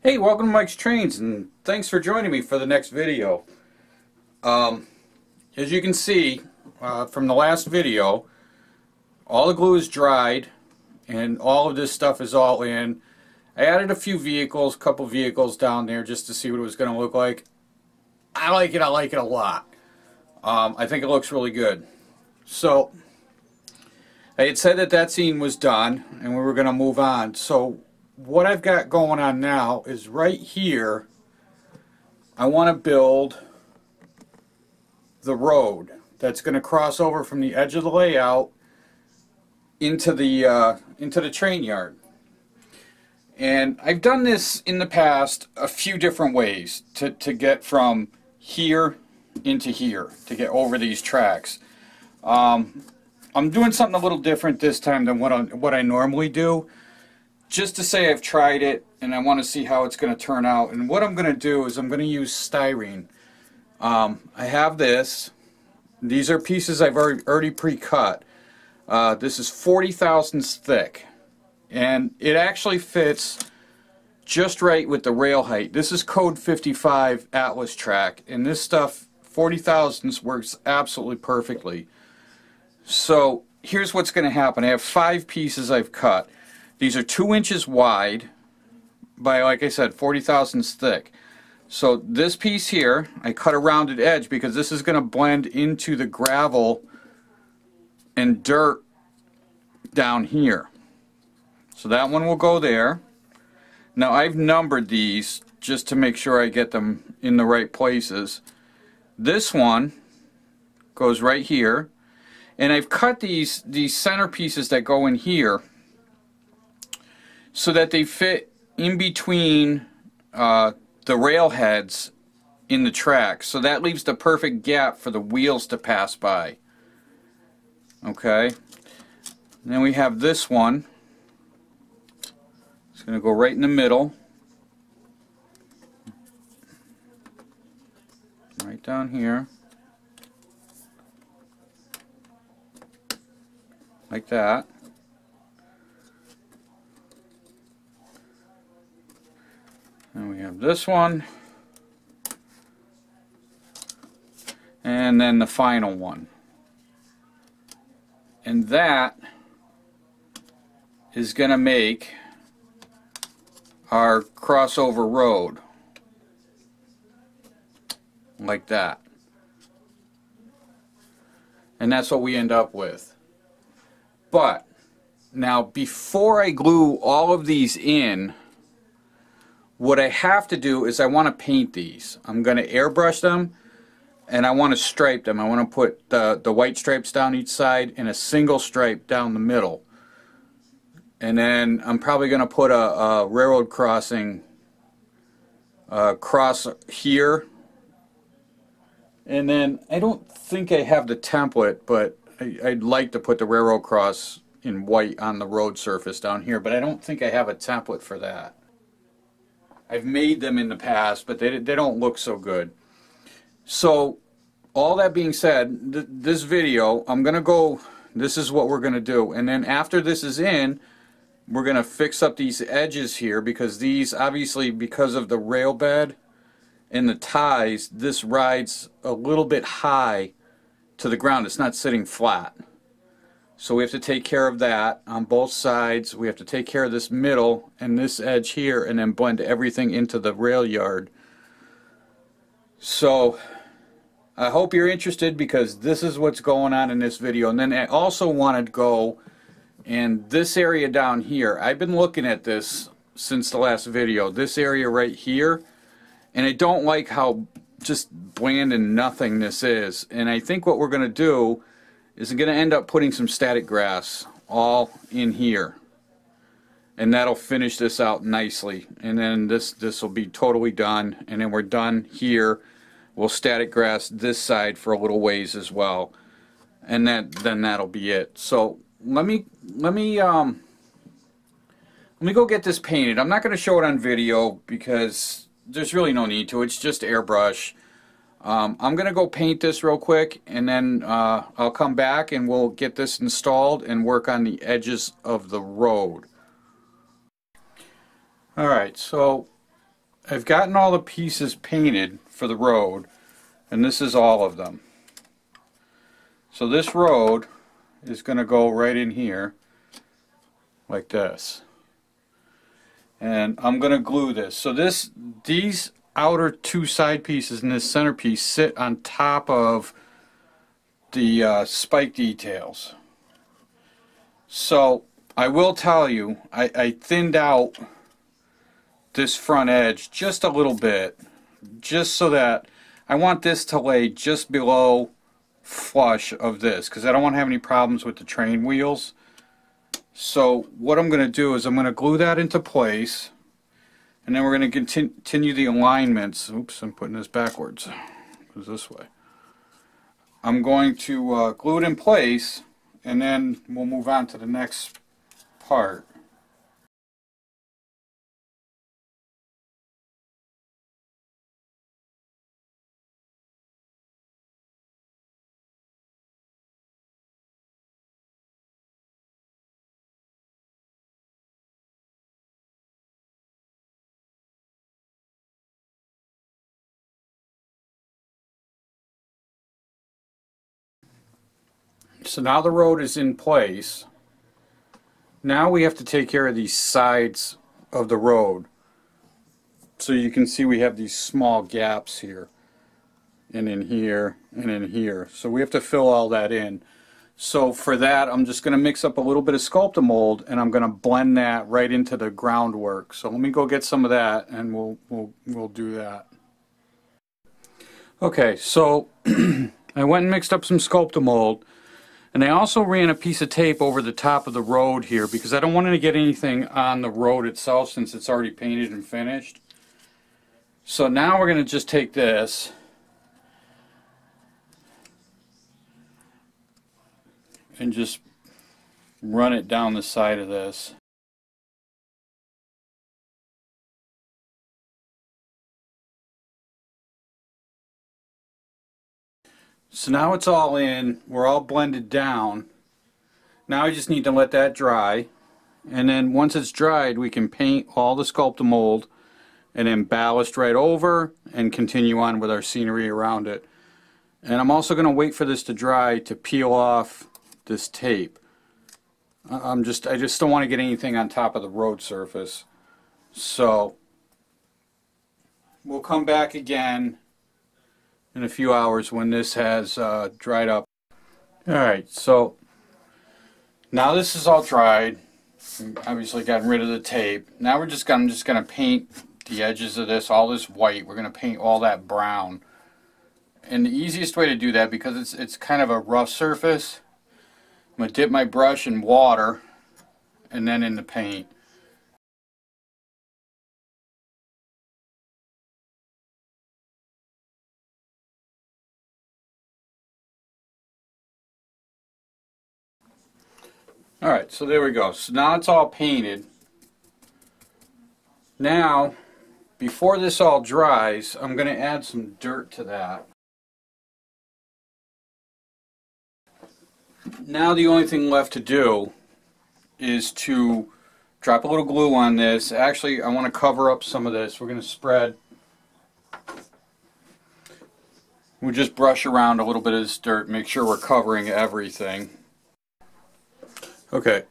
Hey, welcome to Mike's Trains, and thanks for joining me for the next video. As you can see from the last video, all the glue is dried and all of this stuff is all in. I added a few vehicles, a couple vehicles down there just to see what it was going to look like. I like it a lot. I think it looks really good. So I had said that scene was done and we were going to move on. So what I've got going on now is right here I want to build the road that's going to cross over from the edge of the layout into the train yard. And I've done this in the past a few different ways to get from here into here, to get over these tracks. I'm doing something a little different this time than what I normally do, just to say I've tried it and I want to see how it's going to turn out. And what I'm going to do is I'm going to use styrene. I have this. These are pieces I've already pre-cut. This is 40 thousandths thick, and it actually fits just right with the rail height. This is code 55 Atlas track, and this stuff 40 thousandths works absolutely perfectly. So here's what's going to happen. I have 5 pieces I've cut. These are 2 inches wide by, like I said, 40 thousandths thick. So this piece here, I cut a rounded edge because this is going to blend into the gravel and dirt down here. So that one will go there. Now I've numbered these just to make sure I get them in the right places. This one goes right here, and I've cut these center pieces that go in here so that they fit in between the rail heads in the track. So that leaves the perfect gap for the wheels to pass by. Okay. And then we have this one. It's going to go right in the middle. Right down here. Like that. And we have this one, and then the final one, and that is going to make our crossover road like that, and that's what we end up with. But now, before I glue all of these in, what I have to do is I want to paint these. I'm going to airbrush them, and I want to stripe them. I want to put the white stripes down each side and a single stripe down the middle. And then I'm probably going to put a railroad crossing cross here. And then I don't think I have the template, but I'd like to put the railroad cross in white on the road surface down here, but I don't think I have a template for that. I've made them in the past, but they don't look so good. So, all that being said, this video, I'm going to go, this is what we're going to do. And then after this is in, we're going to fix up these edges here, because these, obviously, because of the rail bed and the ties, this rides a little bit high to the ground. It's not sitting flat. So we have to take care of that on both sides. We have to take care of this middle and this edge here, and then blend everything into the rail yard. So I hope you're interested, because this is what's going on in this video. And then I also want to go in this area down here. I've been looking at this since the last video. This area right here. And I don't like how just bland and nothing this is. And I think what we're going to do is going to end up putting some static grass all in here, and that'll finish this out nicely. And then this will be totally done, and then we're done here. We'll static grass this side for a little ways as well, and then that'll be it. So let me go get this painted. I'm not going to show it on video because there's really no need to. It's just airbrush. I'm going to go paint this real quick, and then I'll come back and we'll get this installed and work on the edges of the road. Alright, so I've gotten all the pieces painted for the road, and this is all of them. So this road is going to go right in here like this, and I'm going to glue this. So these outer two side pieces and this centerpiece sit on top of the spike details. So I will tell you, I thinned out this front edge just a little bit, just so that I want this to lay just below flush of this, because I don't want to have any problems with the train wheels. So what I'm going to do is I'm going to glue that into place, and then we're going to continue the alignments. Oops, I'm putting this backwards. It goes this way. I'm going to glue it in place, and then we'll move on to the next part. So now the road is in place. Now we have to take care of these sides of the road. So you can see we have these small gaps here, and in here, and in here. So we have to fill all that in. So for that, I'm just going to mix up a little bit of Sculptamold, and I'm going to blend that right into the groundwork. So let me go get some of that, and we'll do that. Okay, so I went and mixed up some Sculptamold. And I also ran a piece of tape over the top of the road here because I don't want to get anything on the road itself since it's already painted and finished. So now we're going to just take this and just run it down the side of this. So now it's all in, we're all blended down. Now I just need to let that dry, and then once it's dried we can paint all the Sculptamold and then ballast right over and continue on with our scenery around it. And I'm also going to wait for this to dry to peel off this tape. I just don't want to get anything on top of the road surface. So we'll come back again in a few hours when this has dried up. Alright, so now this is all dried. Obviously gotten rid of the tape. Now I'm just going to paint the edges of this, all this white. We're going to paint all that brown. And the easiest way to do that, because it's kind of a rough surface, I'm going to dip my brush in water and then in the paint. Alright, so there we go. So now it's all painted. Now, before this all dries, I'm going to add some dirt to that. Now the only thing left to do is to drop a little glue on this. Actually, I want to cover up some of this. We're going to spread. We'll just brush around a little bit of this dirt, make sure we're covering everything. Okay,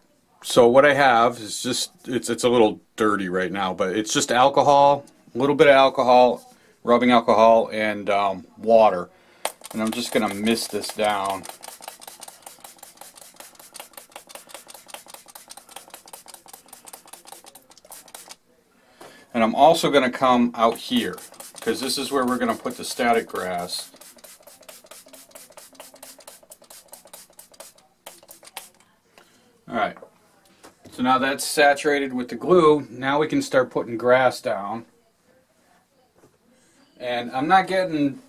so what I have is just, it's a little dirty right now, but it's just alcohol, a little bit of alcohol, rubbing alcohol, and water. And I'm just going to mist this down. And I'm also going to come out here, because this is where we're going to put the static grass. Alright, so now that's saturated with the glue. Now we can start putting grass down. And I'm not going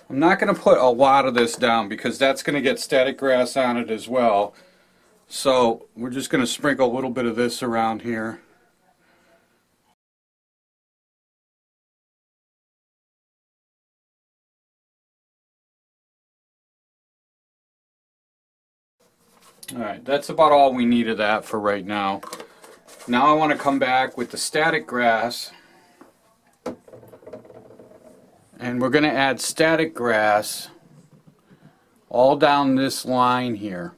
to put a lot of this down because that's going to get static grass on it as well. So we're just going to sprinkle a little bit of this around here. Alright, that's about all we need of that for right now. Now I want to come back with the static grass and we're going to add static grass all down this line here.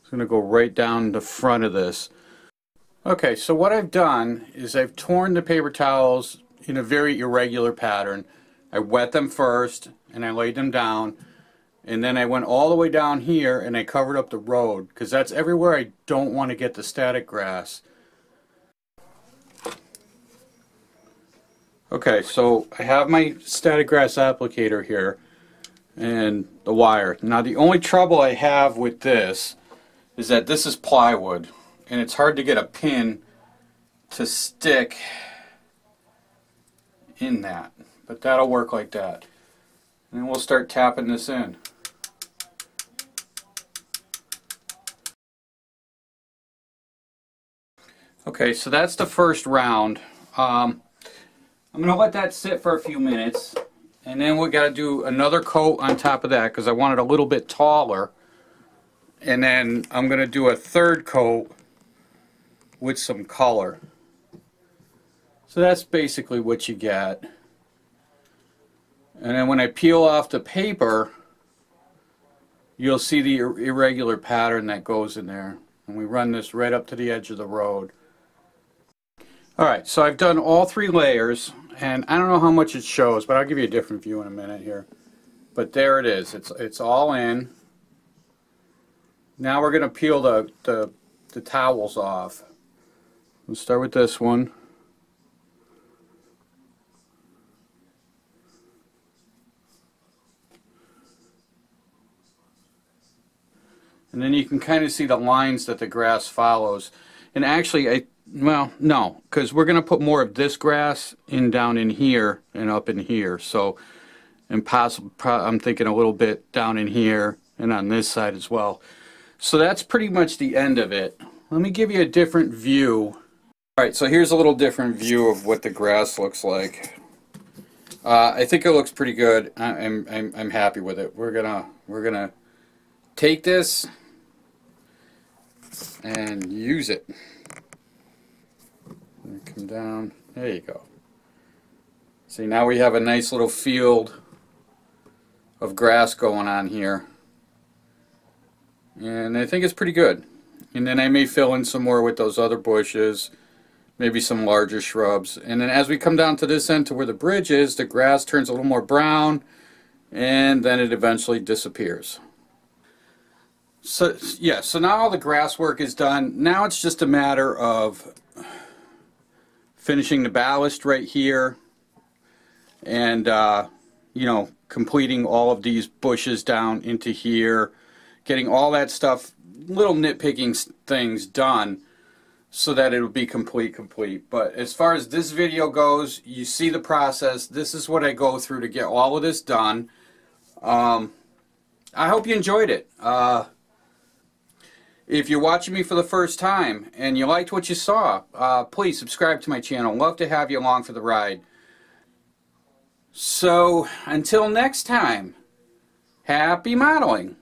It's going to go right down the front of this. Okay, so what I've done is I've torn the paper towels in a very irregular pattern. I wet them first and I laid them down, and then I went all the way down here and I covered up the road, because that's everywhere I don't want to get the static grass. Okay, so I have my static grass applicator here and the wire. Now the only trouble I have with this is that this is plywood and it's hard to get a pin to stick in that, but that'll work like that. And then we'll start tapping this in. Okay, so that's the first round. I'm going to let that sit for a few minutes, and then we got to do another coat on top of that because I want it a little bit taller. And then I'm going to do a third coat with some color. So that's basically what you get. And then when I peel off the paper, you'll see the irregular pattern that goes in there. And we run this right up to the edge of the road. Alright, so I've done all 3 layers, and I don't know how much it shows, but I'll give you a different view in a minute here. But there it is. It's all in. Now we're going to peel the towels off. We'll start with this one. And then you can kind of see the lines that the grass follows. And actually, well, no, because we're going to put more of this grass down in here and up in here. So, and I'm thinking a little bit down in here and on this side as well. So that's pretty much the end of it. Let me give you a different view. Alright, so here's a little different view of what the grass looks like. I think it looks pretty good. I'm happy with it. We're gonna take this and use it. Come down. There you go. See, now we have a nice little field of grass going on here. And I think it's pretty good. And then I may fill in some more with those other bushes, maybe some larger shrubs. And then as we come down to this end to where the bridge is, the grass turns a little more brown, and then it eventually disappears. So yeah, so now all the grass work is done. Now it's just a matter of finishing the ballast right here, and you know, completing all of these bushes down into here, getting all that stuff, little nitpicking things done so that it'll be complete. But as far as this video goes, you see the process. This is what I go through to get all of this done. I hope you enjoyed it. If you're watching me for the first time and you liked what you saw, please subscribe to my channel. Love to have you along for the ride. So until next time, happy modeling.